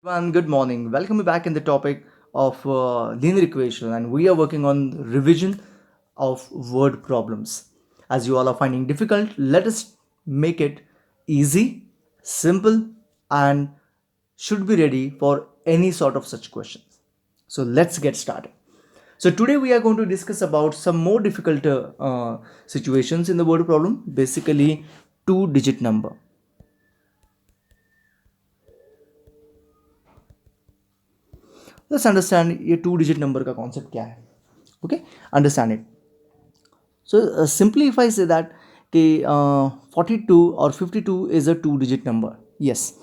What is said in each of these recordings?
Everyone, good morning. Welcome back in the topic of linear equation, and we are working on revision of word problems. As you all are finding difficult, let us make it easy, simple, and should be ready for any sort of such questions. So let's get started. So today we are going to discuss about some more difficult situations in the word problem. Basically, two-digit number. Let's understand ये two digit number का concept क्या है. Okay, understand it. So simply if I say that 42 or 52 is a two digit number, yes,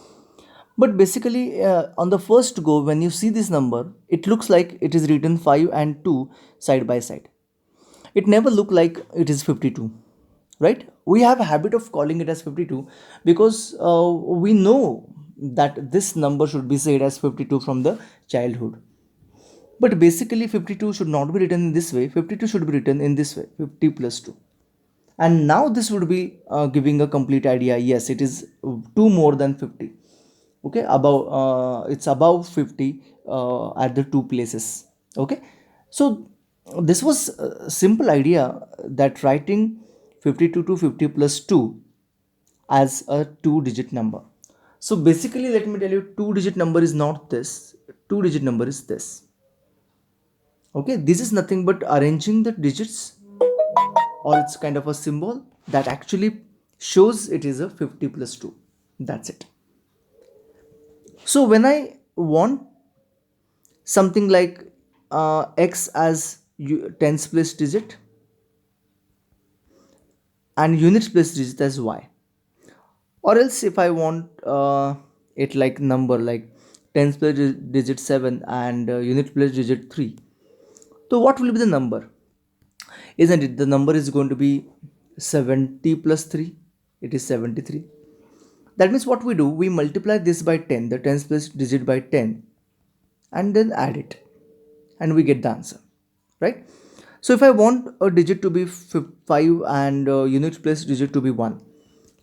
but basically on the first go when you see this number, it looks like it is written 5 and 2 side by side. It never look like it is 52, right? We have a habit of calling it as 52 because we know that this number should be said as 52 from the childhood. But basically 52 should not be written in this way. 52 should be written in this way, 50 plus 2. And now this would be giving a complete idea. Yes, it is 2 more than 50. Okay, above it's above 50 at the two places. Okay, so this was a simple idea that writing 52 to 50 plus 2 as a two digit number. So basically, let me tell you, two digit number is not this, two digit number is this. Okay, this is nothing but arranging the digits, or it's kind of a symbol that actually shows it is a 50 plus 2. That's it. So when I want something like x as tens place digit and units place digit as y, or else if I want it like number like tens place digit 7 and unit place digit 3, so what will be the number? Isn't it the number is going to be 70 plus 3? It is 73. That means what we do, we multiply this by 10, the tens place digit by 10, and then add it, and we get the answer, right? So if I want a digit to be 5 and unit place digit to be 1,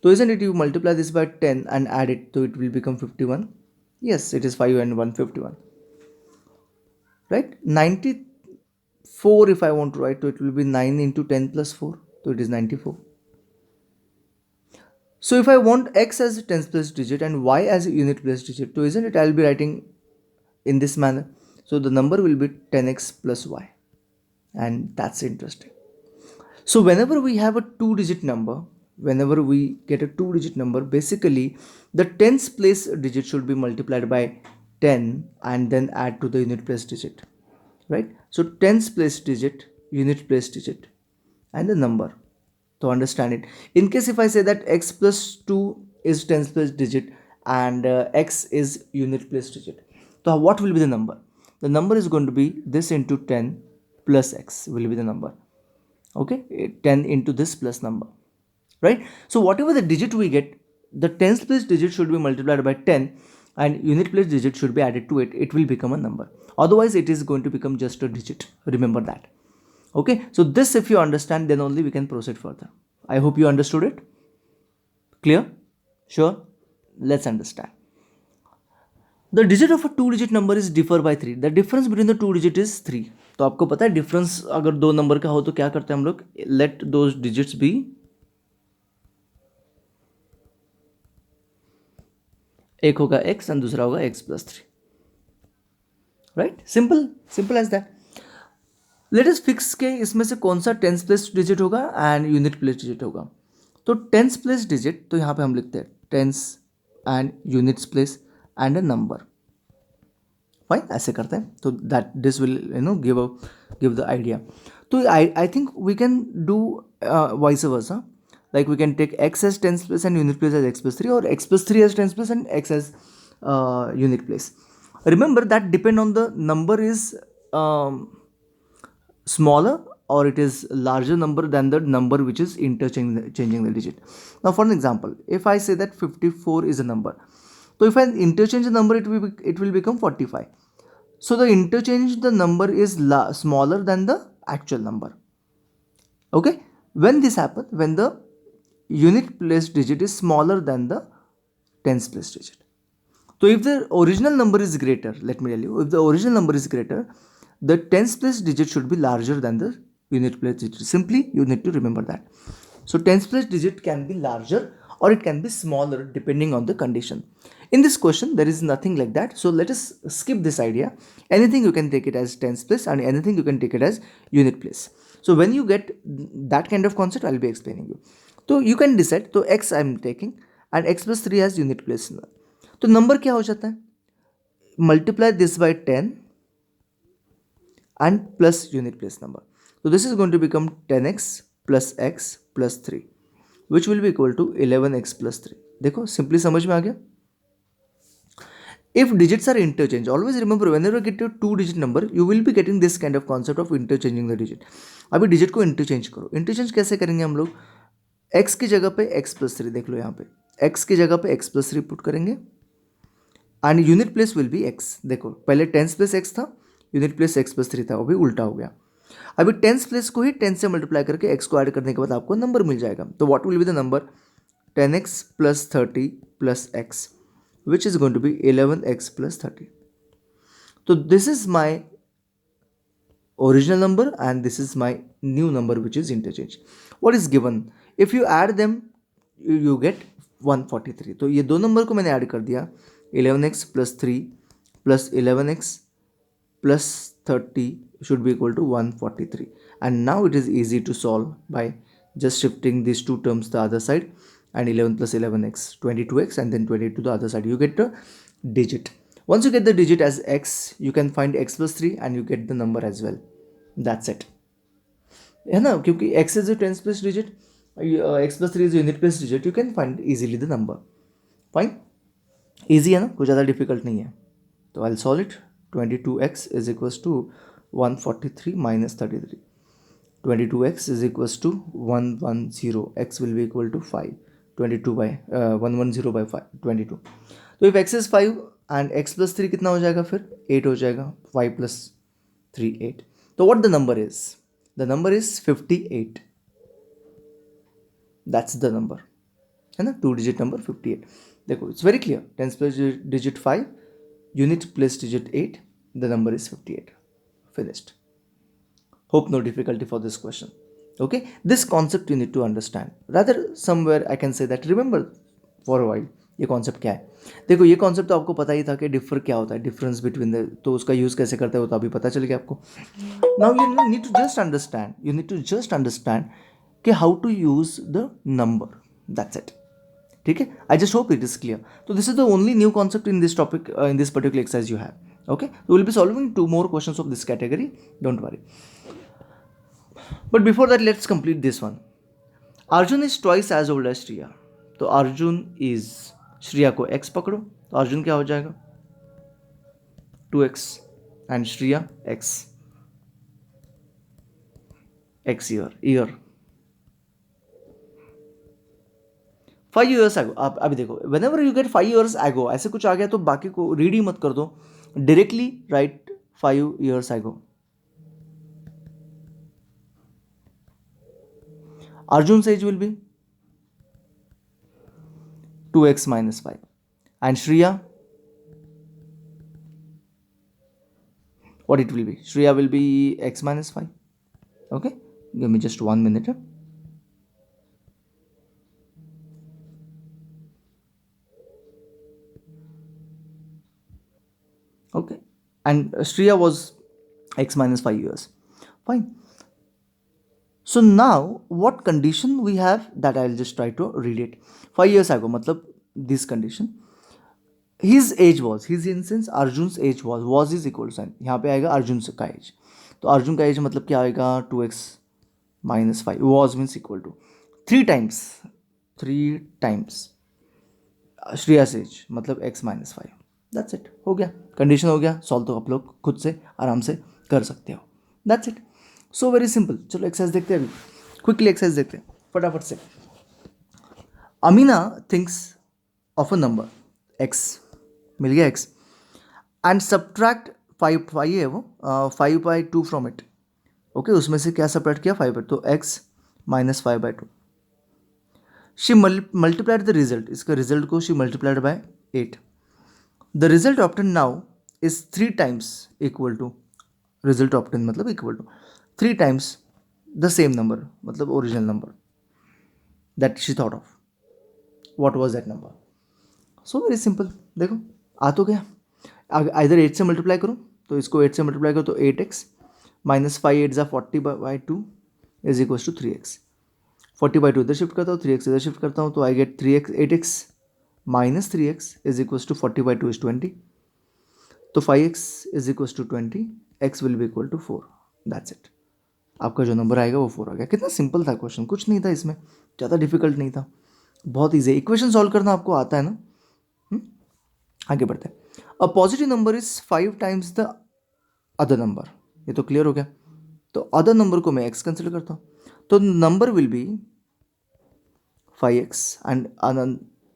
so isn't it you multiply this by 10 and add it, so it will become 51? Yes, it is 5 and 1, 51, right? 94 if I want to write, so it will be 9 into 10 plus 4, so it is 94. So if I want x as a tens place digit and y as a unit place digit, so isn't it I'll be writing in this manner. So the number will be 10x plus y, and that's interesting. So whenever we have a two digit number, whenever we get a two digit number, basically the tens place digit should be multiplied by 10 and then add to the unit place digit, right? So tens place digit, unit place digit, and the number to understand it. In case if I say that x plus 2 is tens place digit and x is unit place digit, so what will be the number? The number is going to be this into 10 plus x will be the number. Okay, 10 into this plus number, right? So whatever the digit we get, the tens place digit should be multiplied by 10 and unit place digit should be added to it. It will become a number. Otherwise it is going to become just a digit. Remember that. Okay, so this if you understand, then only we can proceed further. I hope you understood it. Clear? Sure. Let's understand. The digit of a two digit number is differ by 3. The difference between the two digit is 3. तो आपको पता है difference अगर दो number का हो तो क्या करते हैं हम लोग? लेट दोज डिजिट्स बी, एक होगा x एंड दूसरा होगा x plus 3, right? Simple, simple as that. Let us fix के इसमें से कौन सा टेंस प्लेस डिजिट होगा एंड यूनिट प्लेस डिजिट होगा. तो टेंस प्लेस डिजिट, तो यहाँ पे हम लिखते हैं tens and units place and a number. Fine, ऐसे करते हैं तो that this will give the idea. तो I think we can do vice versa. Like we can take x as tens place and unit place as x plus 3, or x plus 3 as tens place and x as unit place. Remember that depend on the number is um, smaller or it is larger number than the number which is changing the digit. Now for an example, if I say that 54 is a number, so if I interchange the number, it will become 45. So the interchange the number is smaller than the actual number. Okay, when this happens, when the unit place digit is smaller than the tens place digit. So if the original number is greater, let me tell you, if the original number is greater, the tens place digit should be larger than the unit place digit. Simply you need to remember that. So tens place digit can be larger or it can be smaller depending on the condition. In this question there is nothing like that, so let us skip this idea. Anything you can take it as tens place and anything you can take it as unit place. So when you get that kind of concept, I'll be explaining you. So you can decide, so x I'm taking and x plus 3 as unit place. तो number क्या हो जाता है, multiply this by 10 and plus unit place number. So this is going to become 10x plus x plus 3 which will be equal to 11x plus 3. देखो simply समझ में आ गया. If digits are interchanged, always remember whenever you get your two digit number, you will be getting this kind of concept of interchanging the digit. अभी digit को interchange करो. Interchange कैसे करेंगे हम लोग, x की जगह पे x plus 3, देख लो यहाँ पे x की जगह पे x plus 3 पुट करेंगे and unit place will be x. देखो पहले टेंस प्लेस x था, यूनिट प्लेस x प्लस 3 था, अभी उल्टा हो गया. अभी टेंस प्लेस को ही 10 से मल्टीप्लाई करके x को ऐड करने के बाद आपको नंबर मिल जाएगा. तो what will be the number, 10x plus 30 plus x which is going to be 11x plus 30. तो this is my original number and this is my new number which is interchange. What is given, if you add them you get 143. तो ये दो number को मैंने add कर दिया, 11x plus 3 plus 11x plus 30 should be equal to 143. And now it is easy to solve by just shifting these two terms the other side, and 11 plus 11x 22x and then 22 the other side, you get the digit. Once you get the digit as x, you can find x plus 3 and you get the number as well. That's it. है ना, क्योंकि x is a tens place digit, x plus 3 is a unit place digit, you can find easily the number. Fine, easy है ना, कुछ ज़्यादा difficult नहीं है. तो I'll solve it. 22x is equals to 143 minus 33. 22x is equals to 110, x will be equal to 5. 22 by 110 by 5, 22. तो if x is 5 and x plus 3 कितना हो जाएगा फिर, 8 हो जाएगा. 5 plus 3 8. तो what the number is, the number is 58. that's the number, है ना, 2 digit number 58. देखो it's very clear, tens place digit 5, unit place digit 8, the number is 58. Finished. Hope no difficulty for this question. Okay, this concept you need to understand, rather somewhere I can say that remember for a while ये concept क्या है. देखो ये concept तो आपको पता ही था कि डिफर क्या होता है, डिफरेंस बिटवीन द, तो उसका यूज़ कैसे करते हो तो अभी पता चल गया आपको. Now you need to just understand, you need to just understand कि how to use the number. That's it. ठीक है, I just hope it is clear. तो this is the only new concept in this topic, in this particular exercise you have. Okay, we will be solving 2 more questions of this category, don't worry. But before that let's complete this one. Arjun is twice as old as Shriya. तो Arjun is, Shriya को x पकड़ो तो अर्जुन क्या हो जाएगा 2x and Shriya x year 5 years ago. आप अभी देखो, whenever you get 5 years ago ऐसे कुछ आ गया तो बाकी को रीड ही मत कर दो, directly right 5 years ago. Arjun's age will be 2x minus 5 and Shriya, what it will be, Shriya will be x minus 5. Okay, give me just 1 minute. Okay, and Shriya was x minus 5 years. Fine. So now what condition we have, that I'll just try to read it. 5 years ago मतलब this condition, his age was, his in sense Arjun's age was is equal sign, यहाँ पे आएगा अर्जुन का as. तो अर्जुन का as मतलब क्या आएगा 2x minus 5, was means equal to 3 times Shreyas age मतलब x minus 5. दैट्स इट, हो गया, कंडीशन हो गया सॉल्व. तो आप लोग खुद से आराम से कर सकते हो. That's it, so very simple. चलो एक्सरसाइज देखते हैं, अभी क्विकली एक्सरसाइज देखते हैं फटाफट से. Amina thinks of a number x, मिल गया x, एंड सब्ट्रैक्ट 5 है वो 5 by 2 फ्रॉम इट. ओके, उसमें से क्या सब्ट्रैक्ट किया 5 by, तो x minus 5 by 2. She multiplied the result, इसका रिजल्ट को she multiplied by 8. The result obtain now is 3 times equal to, result obtain मतलब equal to 3 times the same number, मतलब original number that she thought of. What was that number? So very simple. देखो आ तो गया. इधर 8 से multiply करो, तो इसको 8 से मल्टीप्लाई करो तो 8x माइनस 5 8 ज़ा 40/2 इज इक्वल टू 3x. 40/2 इधर शिफ्ट करता हूँ, 3x इधर शिफ्ट करता हूँ, तो I get 3x 8x minus 3x is equal to 40/2 is 20. तो 5x is equal to 20, x will be equal to 4. That's it. आपका जो नंबर आएगा वो 4 आ गया. कितना सिंपल था क्वेश्चन, कुछ नहीं था इसमें, ज़्यादा डिफिकल्ट नहीं था, बहुत ईजी है. इक्वेशन सॉल्व करना आपको आता है ना. आगे बढ़ते हैं. A positive number is 5 times the other number. ये तो क्लियर हो गया. तो अदर नंबर को मैं एक्स कंसिडर करता हूँ, तो number will be 5x and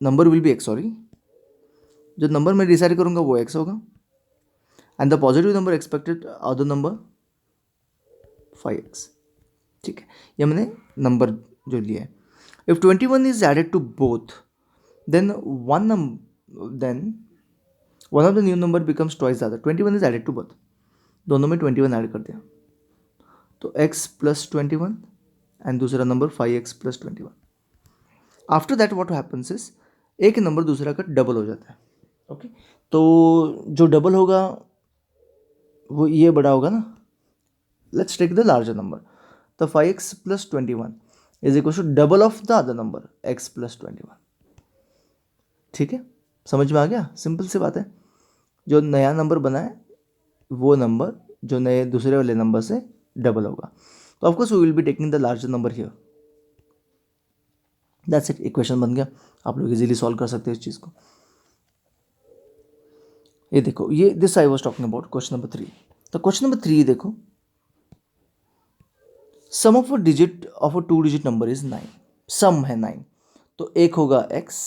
number will be x, sorry, जो नंबर मैं डिसाइड करूँगा वो एक्स होगा, and the positive number expected other number 5x. ठीक है, ये मैंने नंबर जो लिया है. If 21 is added to both, then one of the new number becomes twice the other. 21 is added to both, दोनों में 21 ऐड कर दिया, तो x प्लस 21 एंड दूसरा number 5x plus 21. After that what happens is एक number दूसरा का double हो जाता है. ओके, तो जो डबल होगा वो ये बड़ा होगा ना. Let's take the larger number. तो 5x plus 21 is equal to double of the other number x plus 21. ठीक है, समझ में आ गया. सिंपल सी बात है. जो नया नंबर बना है वो नंबर जो नए दूसरे वाले नंबर से डबल होगा. तो of course we will be taking the larger number here. That's it. Equation बन गया. आप लोग इजीली सॉल्व कर सकते हैं इस चीज़ को. ये देखो, ये this I was talking about question number 3. तो क्वेश्चन नंबर 3 देखो, sum of a digit of a 2 digit number is 9. Sum है 9, तो एक होगा x,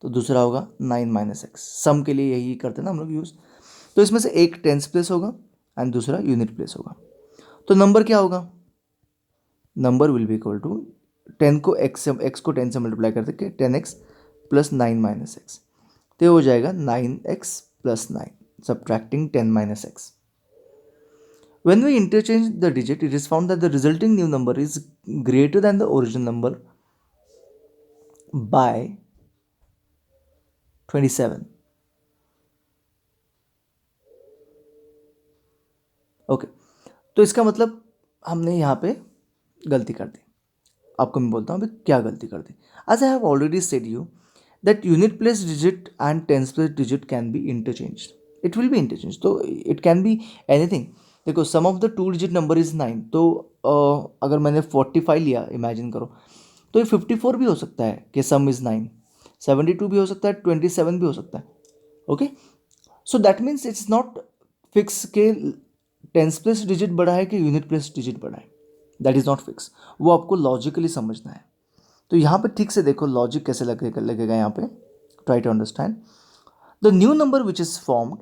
तो दूसरा होगा 9 माइनस एक्स. सम के लिए यही करते हैं ना हम लोग यूज़. तो इसमें से एक टेंस प्लेस होगा एंड दूसरा यूनिट प्लेस होगा. तो नंबर क्या होगा? Number will be equal to 10 को x को 10 से मल्टीप्लाई कर देंगे, 10x प्लस 9 माइनस एक्स, तो हो जाएगा 9x plus 9 subtracting 10 minus x. When we interchange the digit, it is found that the resulting new number is greater than the original number by 27. Okay, तो इसका मतलब हमने यहाँ पे गलती कर दी. आपको मैं बोलता हूँ अभी क्या गलती कर दी. As I have already said you that unit place digit and tens place digit can be interchanged. It will be interchanged. तो it can be anything. देखो, sum of the 2 digit number is 9, तो अगर मैंने 45 लिया, imagine करो, तो ये 54 भी हो सकता है कि सम इज़ 9, 72 भी हो सकता है, 27 भी हो सकता है. Okay, so that means it's not fix के टेंस प्लेस डिजिट बड़ा है कि यूनिट प्लेस डिजिट बड़ा है. That is not fix. वो आपको लॉजिकली समझना है. तो यहाँ पे ठीक से देखो लॉजिक कैसे लगेगा यहाँ पे. Try to understand. The new number which is formed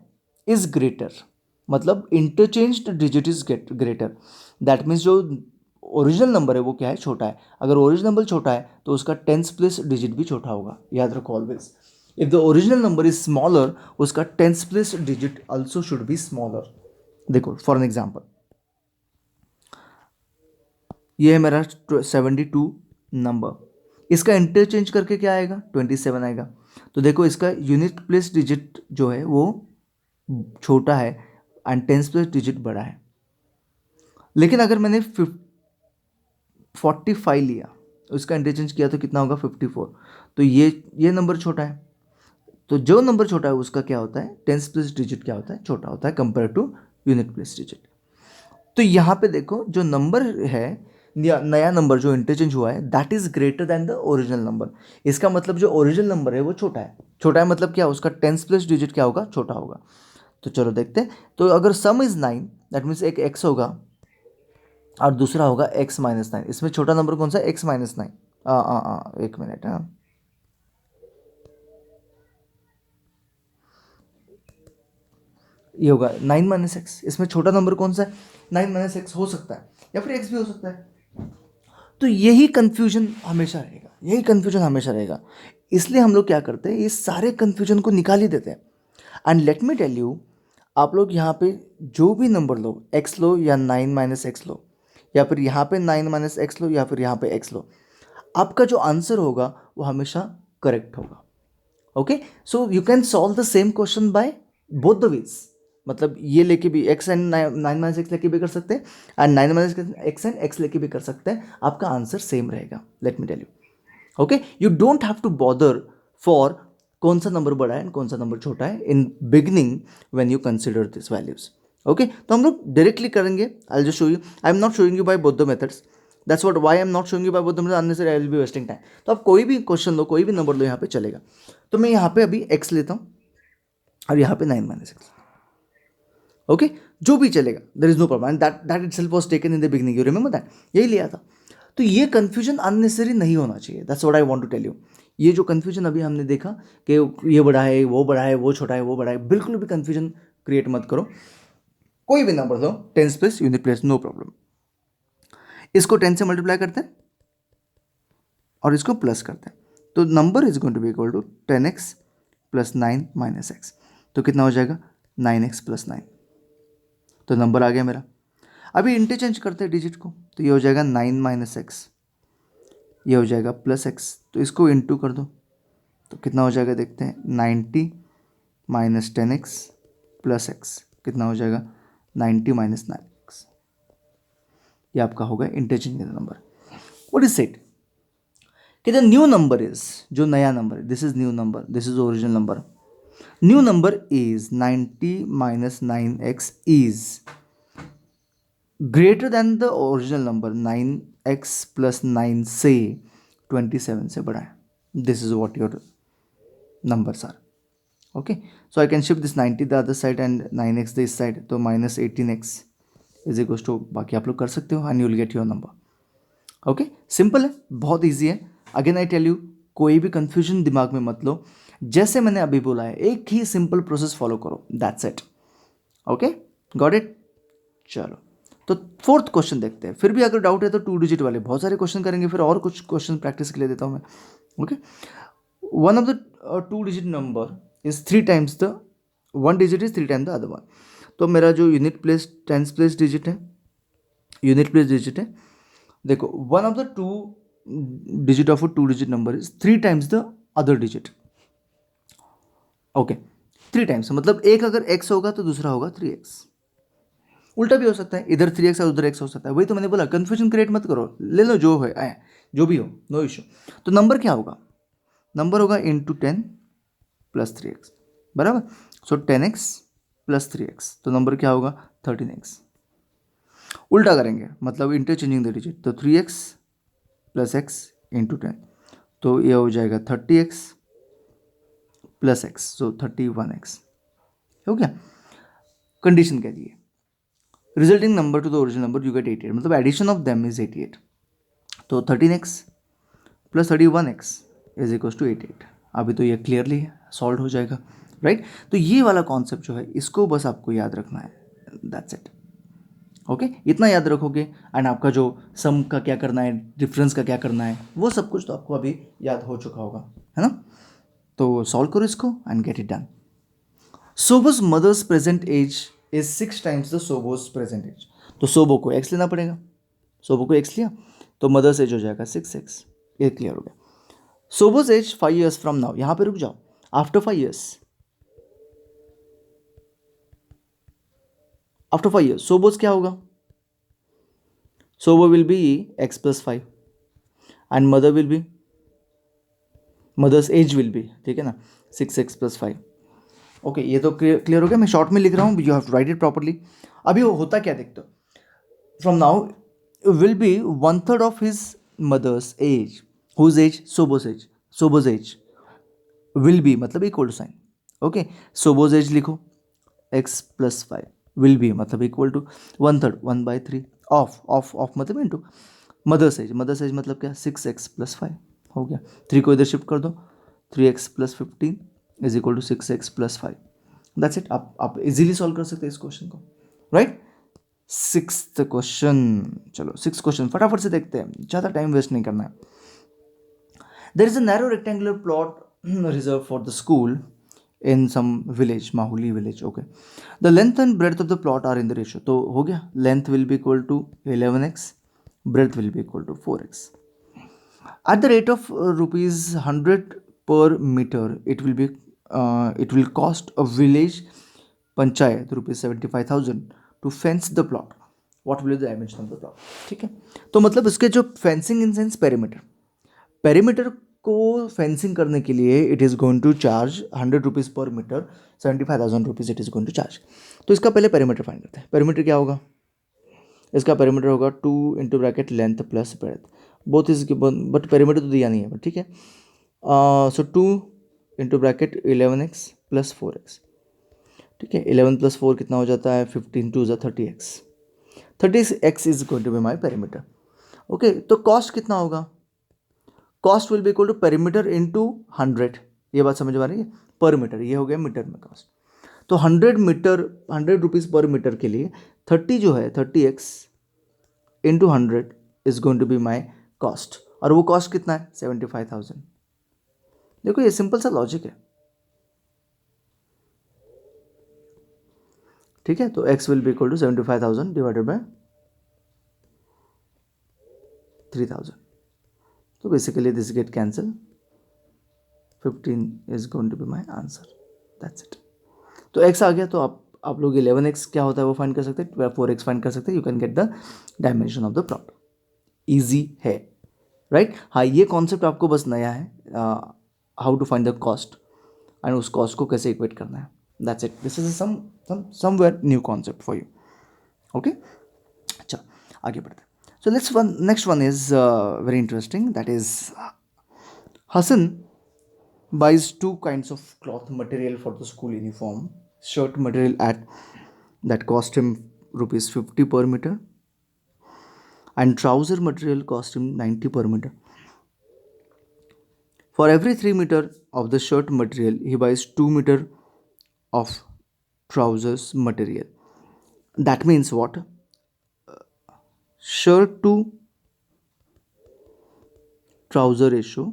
is greater, मतलब interchanged digit is greater. That means जो ओरिजिनल नंबर है वो क्या है? छोटा है. अगर ओरिजिनल नंबर छोटा है तो उसका टेंस प्लेस डिजिट भी छोटा होगा. याद रखो always, if the original number is smaller, उसका tens place digit also should be smaller. देखो फॉर एन एग्जाम्पल, ये है मेरा 72 नंबर, इसका इंटरचेंज करके क्या आएगा? 27 आएगा. तो देखो इसका यूनिट प्लेस डिजिट जो है वो छोटा है एंड टेंस प्लेस डिजिट बड़ा है. लेकिन अगर मैंने 45 लिया, उसका इंटरचेंज किया तो कितना होगा? 54. तो ये नंबर छोटा है. तो जो नंबर छोटा है उसका क्या होता है? टेंस प्लेस डिजिट क्या होता है? छोटा होता है compare to unit place digit. तो यहाँ पे देखो जो नंबर है, नया नंबर जो इंटरचेंज हुआ है, that is greater than the original number. इसका मतलब जो ओरिजिनल नंबर है वो छोटा है. छोटा है मतलब क्या? उसका टेंस प्लेस डिजिट क्या होगा? छोटा होगा. तो चलो देखते हैं. तो अगर सम इज 9, दैट मीन्स एक x होगा और दूसरा होगा x माइनस 9. इसमें छोटा नंबर कौन सा है? x minus 9. एक मिनट. हाँ, ये होगा 9 माइनस एक्स. इसमें छोटा नंबर कौन सा है? 9 माइनस एक्स हो सकता है, या फिर x भी हो सकता है. तो यही कन्फ्यूजन हमेशा रहेगा, यही कन्फ्यूजन हमेशा रहेगा. इसलिए हम लोग क्या करते हैं, ये सारे कन्फ्यूजन को निकाल ही देते हैं. And let me tell you, आप लोग यहाँ पे जो भी नंबर लो, x लो या 9 माइनस एक्स लो, या फिर यहाँ पे 9 माइनस एक्स लो, या फिर यहाँ पे x लो, आपका जो आंसर होगा वो हमेशा करेक्ट होगा. Okay, so you can solve the same question by both the ways. मतलब ये लेके भी x एंड 9 माइनस एक्स लेके भी कर सकते हैं, and 9 minus x and x लेके भी कर सकते हैं, आपका आंसर सेम रहेगा. Let me tell you. Okay, you don't have to bother for कौन सा नंबर बड़ा है कौन सा नंबर छोटा है in beginning when you consider this values. Okay, तो हम लोग डायरेक्टली करेंगे. I just show you, I am not showing you by both the methods. That's what why I am not showing you by both the methods, unnecessary I will be wasting time. तो आप कोई भी question लो, कोई भी number लो, यहाँ पे चलेगा. तो मैं यहाँ पे अभी x लेता हूँ और यहाँ पे 9 माइनस एक्स. ओके, जो भी चलेगा, there is no problem. And that itself was taken in the beginning, you remember that, यही लिया था. तो ये कंफ्यूजन अननेसेसरी नहीं होना चाहिए. That's what I want to tell you. ये जो कंफ्यूजन अभी हमने देखा कि ये बड़ा है, वो बड़ा है, वो छोटा है, वो बड़ा है, बिल्कुल भी कंफ्यूजन क्रिएट मत करो. कोई भी नंबर दो, tens place, unit place, no problem. इसको 10 से मल्टीप्लाई करते हैं और इसको प्लस करते हैं. तो number is going to be equal to 10x plus 9 minus x. तो कितना हो जाएगा? 9x plus 9. तो नंबर आ गया मेरा. अभी इंटरचेंज करते हैं डिजिट को. तो ये हो जाएगा 9 माइनस एक्स, ये हो जाएगा प्लस एक्स. तो इसको इंटू कर दो, तो कितना हो जाएगा देखते हैं. 90 माइनस 10x प्लस एक्स, कितना हो जाएगा? 90 माइनस 9x. ये आपका होगा interchange number. What is set कि द न्यू नंबर इज, जो नया नंबर है, this is new number, this is original number. New number is 90 minus 9x is greater than the original number 9x plus 9 से 27 से बड़ा है. This is what your numbers are. Okay, so I can shift this 90 the other side and 9x this side. तो minus 18x is equals to, बाकी आप लोग कर सकते हो and you will get your number. Okay, simple है, बहुत easy है. Again I tell you, कोई भी confusion दिमाग में मत लो. जैसे मैंने अभी बोला है, एक ही simple process follow करो. That's it. Okay, got it? चलो, तो फोर्थ क्वेश्चन देखते हैं. फिर भी अगर डाउट है तो 2 डिजिट वाले बहुत सारे क्वेश्चन करेंगे, फिर और कुछ क्वेश्चन प्रैक्टिस के लिए देता हूँ मैं. Okay, one of the 2 digit number is 3 times the, one digit is 3 times the other one. तो मेरा जो unit place tense place digit है, यूनिट प्लेस डिजिट है, देखो one of the 2 digit of a 2 digit number is 3 times the other digit. Okay, 3 times मतलब एक अगर x होगा तो दूसरा होगा 3x. उल्टा भी हो सकता है, इधर 3x और उधर x हो सकता है. वही तो मैंने बोला, कंफ्यूजन क्रिएट मत करो, ले लो जो है, जो भी हो, नो इशू. तो नंबर क्या होगा? नंबर होगा इंटू 10 प्लस 3x, बराबर. सो 10x प्लस 3x, तो नंबर क्या होगा? 13x. उल्टा करेंगे, मतलब इंटरचेंजिंग द डिजिट. तो 3x प्लस x इंटू 10, तो ये हो जाएगा 30x प्लस x, सो 31x. हो गया. कंडीशन कह दिए, resulting number two the original number you get 88, मतलब एडिशन ऑफ देम इज 88. तो 13x plus 31x is equal to 88. अभी तो ये क्लियरली सॉल्व हो जाएगा, राइट. तो ये वाला कॉन्सेप्ट जो है, इसको बस आपको याद रखना है. That's it. ओके, इतना याद रखोगे एंड आपका जो सम का क्या करना है, डिफरेंस का क्या करना है, वो सब कुछ तो आपको अभी याद हो चुका होगा, है ना. तो सॉल्व करो इसको and get it done. Sobo's mother's present age is 6 times the Sobo's present age. तो सोबो को x लेना पड़ेगा. सोबो को x लिया तो मदर्स एज हो जाएगा 6x. ये क्लियर हो गया. Sobo's age 5 years from now. यहां पे रुक जाओ. After 5 years, after 5 years Sobo's क्या होगा? Sobo will be x plus 5 and mother will be, mother's age will be, ठीक है ना, 6x प्लस 5. ओके, ये तो क्लियर हो गया. मैं शॉर्ट में लिख रहा हूँ, you have to write it properly. अभी वो होता क्या देखते हो. From now will be 1/3 of his mother's age, whose age? Sobo's age. Sobo's age will be मतलब equal to sign. Okay, Sobo's age लिखो x प्लस 5, विल बी मतलब equal to 1/3, 1/3 of मतलब into mother's age. Mother's age मतलब क्या? 6x plus 5. हो गया. 3 को इधर शिफ्ट कर दो, 3x plus 15 is equal to 6x plus 5. That's it. आप इजीली सॉल्व कर सकते हैं इस क्वेश्चन को, राइट. 6th question. चलो 6th क्वेश्चन फटाफट से देखते हैं, ज़्यादा टाइम वेस्ट नहीं करना है. There is a narrow rectangular plot reserve for the school in some village, Mahuli village. Okay, the length and breadth of the plot are in the ratio. तो हो गया, length will be equal to 11x, breadth will be equal to 4x. At the rate of rupees 100 per meter, it will cost a village panchayat rupees 75,000 to fence the plot. What will be the dimension of the plot? ठीक है, तो मतलब इसके जो fencing in sense perimeter को fencing करने के लिए it is going to charge 100 rupees per meter, 75,000 rupees it is going to charge. तो इसका पहले perimeter फाइंड करते हैं. perimeter क्या होगा? इसका पेरीमीटर होगा 2 into bracket length plus breadth, both is but perimeter तो दिया नहीं है, बट ठीक है. सो 2 into bracket 11x plus 4x. ठीक है, 11 प्लस 4 कितना हो जाता है? 15 2 30x. 30x is going to be my perimeter. Okay, तो कॉस्ट कितना होगा? Cost will be equal to perimeter into 100. ये बात समझ में आ रही है? पर मीटर, ये हो गया मीटर में कॉस्ट. तो 100 रुपीज़ पर मीटर के लिए 30 जो है 30x into 100 is going to be my cost. और वो कॉस्ट कितना है? 75,000. देखो ये सिंपल सा लॉजिक है. ठीक है, तो x will be equal to 75,000 divided by 3,000. तो basically this get cancel. 15 is going to be my answer. That's it. तो x आ गया, तो आप लोग 11x क्या होता है वो फाइंड कर सकते हैं, 4x फाइंड कर सकते हैं. You can get the dimension of the plot. Easy है, राइट? हाँ, ये कॉन्सेप्ट आपको बस नया है, how to find the cost and उस कॉस्ट को कैसे इक्वेट करना है. That's it. This is somewhere new concept for you. Okay, अच्छा आगे बढ़ते हैं. So next one is very interesting. That is Hasan buys 2 kinds of cloth material for the school uniform. Shirt material that cost him rupees 50 per meter, and trouser material cost him 90 per meter. For every 3 meter of the shirt material, he buys 2 meter of trousers material. That means what? Shirt to trouser ratio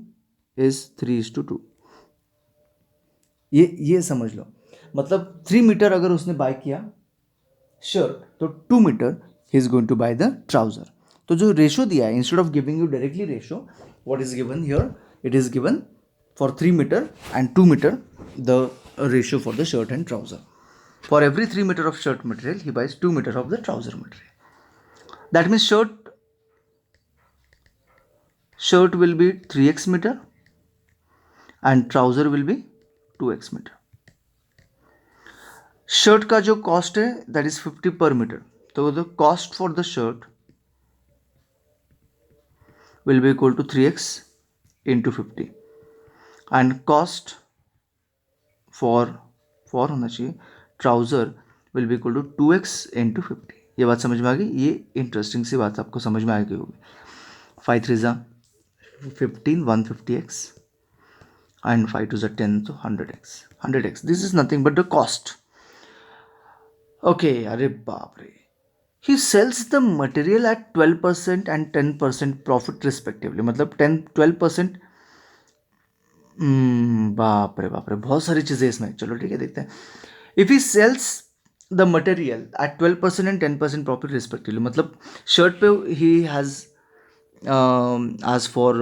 is 3:2. ये समझ लो. मतलब 3 metre अगर उसने bye किया shirt, तो 2 metre he is going to buy the trouser. तो जो ratio दिया है, instead of giving you directly ratio, what is given here? It is given for 3 metre and 2 metre the ratio for the shirt and trouser. For every 3 metre of shirt material he buys 2 metre of the trouser material. That means shirt will be 3x metre and trouser will be 2x metre. Shirt का जो cost है that is 50 per metre. तो the cost for the shirt will be equal to 3x into 50 and cost for होना चाहिए trouser will be equal to 2x into 50. ये बात समझ में आ गई? ये इंटरेस्टिंग सी बात आपको समझ में आ गई होगी. 5 3 15 150x and 5 2 10, so 100x. This is nothing but the cost. Okay, अरे बाप रे. He sells the material at 12% and 10% profit respectively. मतलब 12%. बाप रे बहुत सारी चीज़ें इसमें. चलो ठीक है, देखते हैं. If he sells the material at 12% and 10% profit respectively, मतलब शर्ट पे he has asked for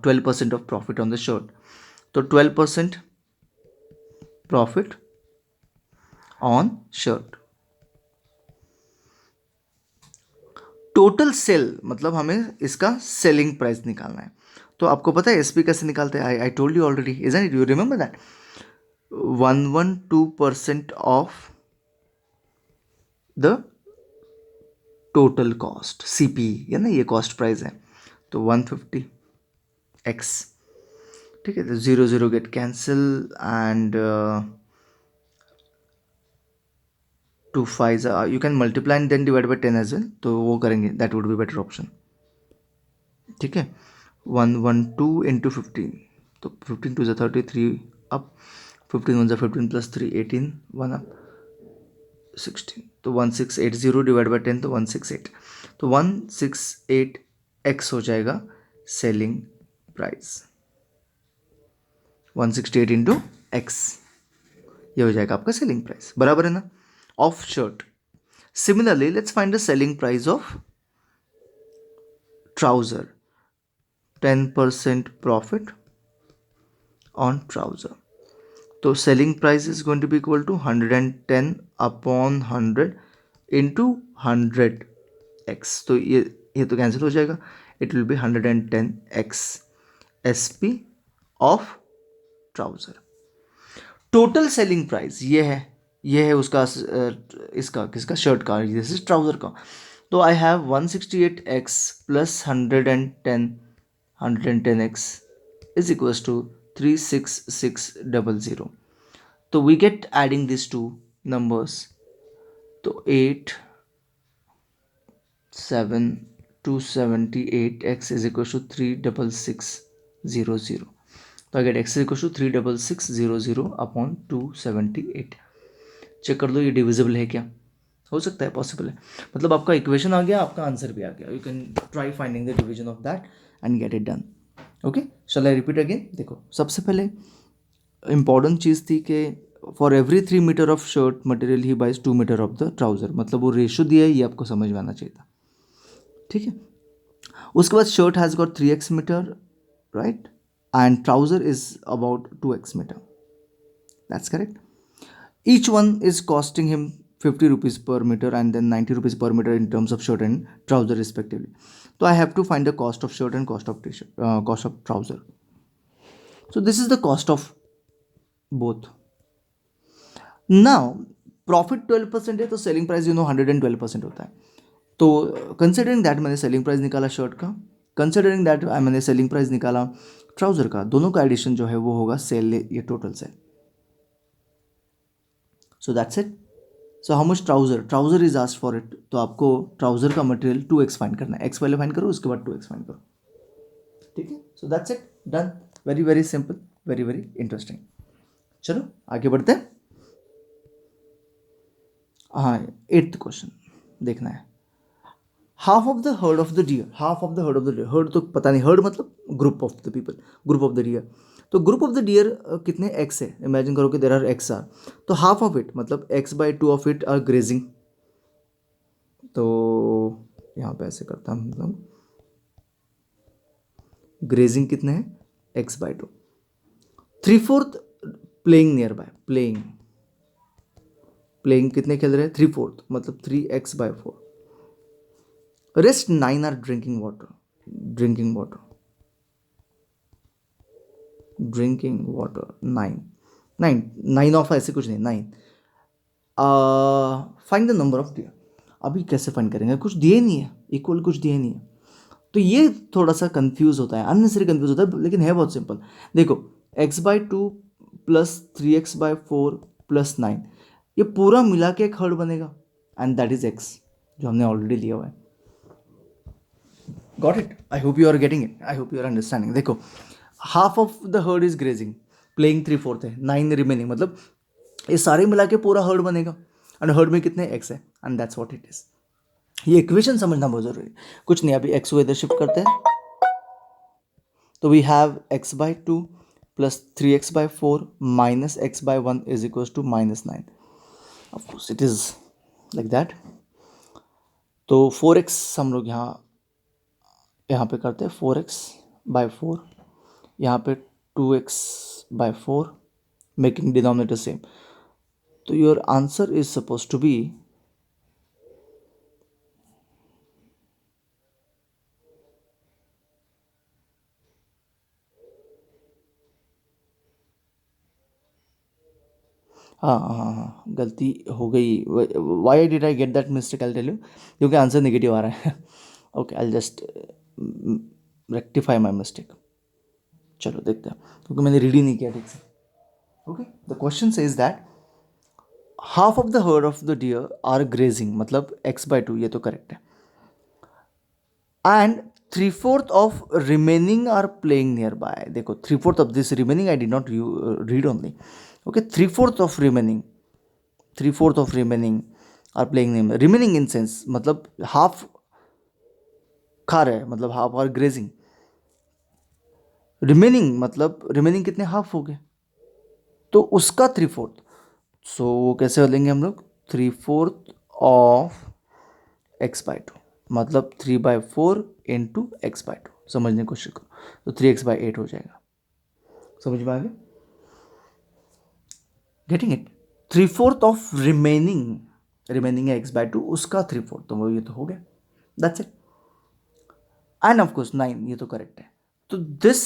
12% of profit on the shirt. तो 12% profit on shirt. Total sale मतलब हमें इसका सेलिंग प्राइस निकालना है. तो आपको पता है एसपी कैसे निकालते हैं? I told you already, isn't it? You remember that 112% of the total cost, CP है ना, ये कॉस्ट प्राइस है. तो 150x. ठीक है, तो 0 0 get cancel and 2 5 you can multiply and then divide by 10 as well. तो वो करेंगे, that would be better option. ठीक है, 112 इंटू 15. तो 15 2 33 अप, 15 1 15 प्लस 3 18 1 अप 16. तो 1680 डिवाइड बाई 10, तो 168. तो 168x हो जाएगा सेलिंग प्राइस. 168 into x. ये हो जाएगा आपका सेलिंग प्राइस, बराबर है ना, of shirt. Similarly let's find the selling price of trouser. 10% profit on trouser. तो selling price is going to be equal to 110 upon 100 into 100x. तो ये तो कैंसिल हो जाएगा. It will be 110x SP of trouser. Total selling price ये है उसका इसका किसका, शर्ट का, दिस इज ट्राउजर का. तो I have 168x plus 110x is equals to 36600. तो we get adding these two numbers. तो 8 7 278x is equals to 36600. तो I get x is equals to 36600 upon 278. Check कर लो ये डिविजिबल है क्या, हो सकता है, पॉसिबल है. मतलब आपका इक्वेशन आ गया, आपका आंसर भी आ गया. You can try finding the division of that and get it done. Okay, shall I repeat again. देखो सबसे पहले इंपॉर्टेंट चीज़ थी कि for every 3 metre of shirt material he buys 2 metre of the trouser. मतलब वो रेशो दिया है, ये आपको समझ में आना चाहिए था. ठीक है. उसके बाद shirt has got 3x metre, right, and trouser is about 2x metre. That's correct. Each one is costing him 50 rupees per meter and then 90 rupees per meter in terms of shirt and trouser respectively. So I have to find the cost of shirt and cost of t-shirt, cost of trouser. So this is the cost of both. Now profit 12% है तो selling price 112% होता है. तो considering that मैंने selling price निकाला shirt का, considering that मैंने selling price निकाला ट्राउज़र का, दोनों का एडिशन जो है वो होगा सेल, ये total sale. So that's it. So how much trouser is asked for it. तो आपको ट्राउजर का मटेरियल 2x फाइंड करना है. x पहले फाइंड करो, उसके बाद 2x फाइंड करो. ठीक है. So that's it, done. Very very simple, very very interesting. चलो आगे बढ़ते हैं. हाँ, 8th क्वेश्चन देखना है. Half of the herd of the deer. Half of the herd of the deer. Herd तो पता नहीं, हर्ड मतलब group of the people, group of the deer. तो ग्रुप ऑफ द डियर कितने x है. Imagine करो कि देर आर x आर. तो हाफ ऑफ इट मतलब x/2 of it are grazing. तो यहाँ पे ऐसे करता हूँ, मतलब ग्रेजिंग कितने हैं, x/2. 3/4 playing near bye. Playing कितने खेल रहे हैं, 3/4 मतलब 3x/4. Rest 9 are drinking water. Drinking water 9 of ऐसे कुछ नहीं, 9. Find the number of deer. अभी कैसे फाइंड करेंगे, कुछ दिए नहीं है, इक्वल कुछ दिए नहीं है. तो ये थोड़ा सा कंफ्यूज होता है, अननेसेसरी कंफ्यूज होता है, लेकिन है बहुत सिंपल. देखो x/2 प्लस 3x/4 प्लस 9, ये पूरा मिला के एक हर्ड बनेगा एंड दैट इज x, जो हमने ऑलरेडी लिया हुआ है. Got it. I hope you are getting it, I hope you are understanding. देखो half of the herd is grazing, playing 3/4 है, 9 रिमेनिंग, मतलब ये सारे मिला के पूरा हर्ड बनेगा एंड हर्ड में कितने x है and that's what it is. ये इक्वेशन समझना बहुत जरूरी है. कुछ नहीं, अभी x को इधर शिफ्ट करते हैं. तो we have x/2 plus 3x/4 minus x/1 is equal to -9. Of course it is like that. तो 4x हम लोग यहाँ पे करते हैं, 4x/4, यहाँ पे 2x/4, मेकिंग डिनोमिनेटर सेम. तो your answer is suppose to be हाँ, गलती हो गई. Why did I get that mistake, I tell you, क्योंकि आंसर नेगेटिव आ रहा है. Okay, I just rectify my mistake. चलो देखते हैं, क्योंकि मैंने रीड ही नहीं किया ठीक से. Okay, the question says that half of the herd of the deer are grazing, मतलब x/2, ये तो करेक्ट है. And 3/4 of remaining are playing near by. देखो 3/4 of this remaining I did not read only. Okay, 3/4 of remaining are playing near. Remaining in sense मतलब half खा रहे हैं, मतलब हाफ आर ग्रेजिंग. रिमेनिंग मतलब रिमेनिंग कितने, half हो गए, तो उसका 3/4. सो वो कैसे बदलेंगे हम लोग, 3/4 ऑफ x/2, मतलब 3/4 इंटू x/2, समझने की कोशिश करो, तो 3x/8 हो जाएगा। समझ में आ गया? Getting it? 3/4 ऑफ रिमेनिंग है x/2, उसका 3/4, तो वो ये तो हो गया, that's it. And of course 9, ये तो करेक्ट है। तो this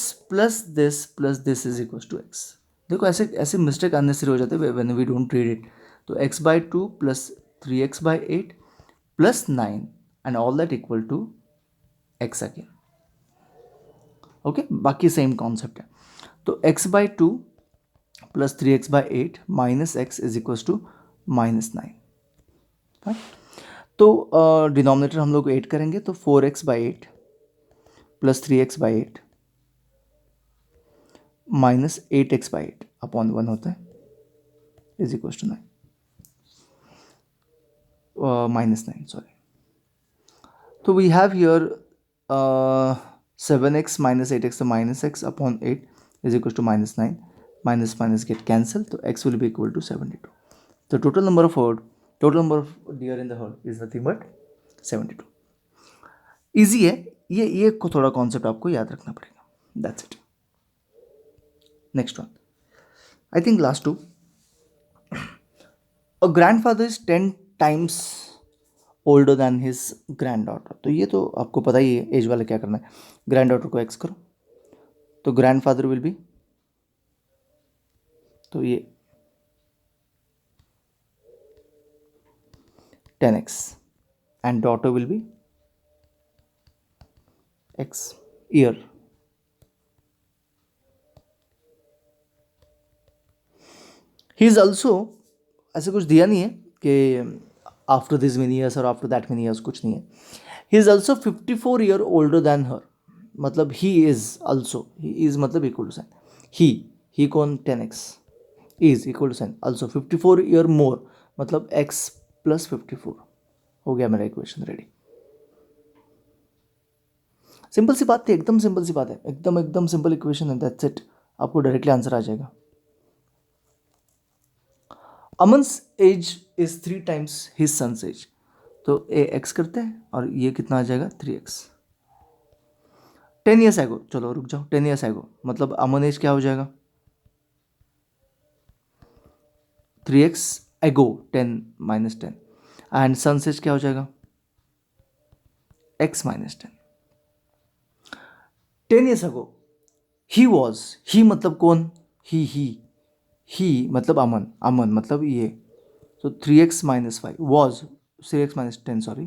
this is equal to x। देखो ऐसे ऐसे मिस्टेक अननेसेसरी हो जाते हैं when we don't read it. तो x/2 plus 3x/8 plus 9 and all that equal to x again. Okay, बाकी सेम कॉन्सेप्ट है। तो x/2 plus 3x/8 minus x is equal to -9। तो डिनोमिनेटर हम लोग 8 करेंगे, तो 4x/8 plus 3x/8 minus 8x/8 upon 1 होता है, इज इक्वल टू 9, -9 सॉरी। तो we have here 7x minus 8x, तो minus x upon 8 is equal to -9, minus minus get cancel, तो x will be equal to 72। तो total number of deer in the herd is nothing but 72। Easy है ये को थोड़ा concept आपको याद रखना पड़ेगा, that's it. Next one, I think last two. A grandfather is 10 times older than his grand daughter. तो ये तो आपको पता ही है एज वाला क्या करना है, ग्रैंड डॉटर को एक्स करो, तो ग्रैंड फादर विल बी, तो ये 10x and daughter will be x year. He is also, ऐसे कुछ दिया नहीं है कि आफ्टर दिस मेनी ईयर्स और आफ्टर दैट मेनी ईयर्स, कुछ नहीं है। He is also 54 year older than her, मतलब he is also, he is मतलब इक्वल टू साइन, ही कौन 10x is equal to sign also 54 year more, मतलब x plus 54। हो गया मेरा इक्वेशन रेडी। सिंपल सी बात थी, एकदम सिंपल सी बात है, एकदम एकदम सिंपल इक्वेशन है, दैट्स इट। आपको डायरेक्टली आंसर आ जाएगा। Aman's age is 3 times his son's age, तो ए एक्स करते हैं और ये कितना आ जाएगा 3x। 10 ईयर्स एगो, चलो रुक जाओ, 10 ईयर्स एगो मतलब अमन एज क्या हो जाएगा 3x एगो, 10 माइनस 10, एंड सन्स एज क्या हो जाएगा x minus 10। 10 years ago he was, he मतलब कौन, ही मतलब अमन मतलब ये, तो 3x minus 5 was, 3x minus 10 sorry,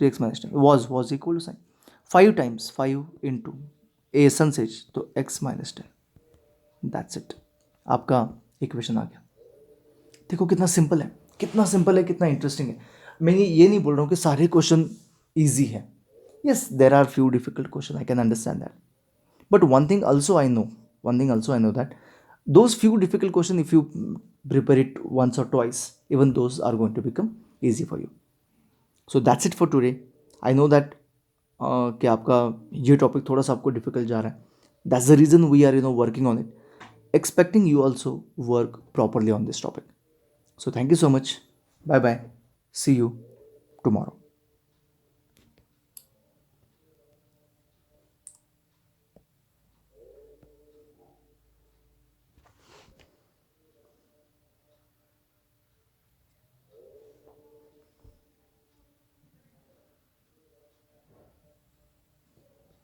3x minus 10 was equal to sign 5 times 5 into a son's age, तो x माइनस 10, दैट्स इट। आपका इक्वेशन आ गया। देखो कितना सिंपल है, कितना सिंपल है, कितना इंटरेस्टिंग है। मैं ये नहीं बोल रहा हूँ कि सारे क्वेश्चन ईजी है, yes there are few difficult question, I can understand that, but one thing also I know that those few difficult question, if you prepare it once or twice, even those are going to become easy for you. So that's it for today. I know that कि आपका ये topic थोड़ा सा आपको difficult जा रहा है, that's the reason we are working on it, expecting you also work properly on this topic. So thank you so much. Bye bye. See you tomorrow.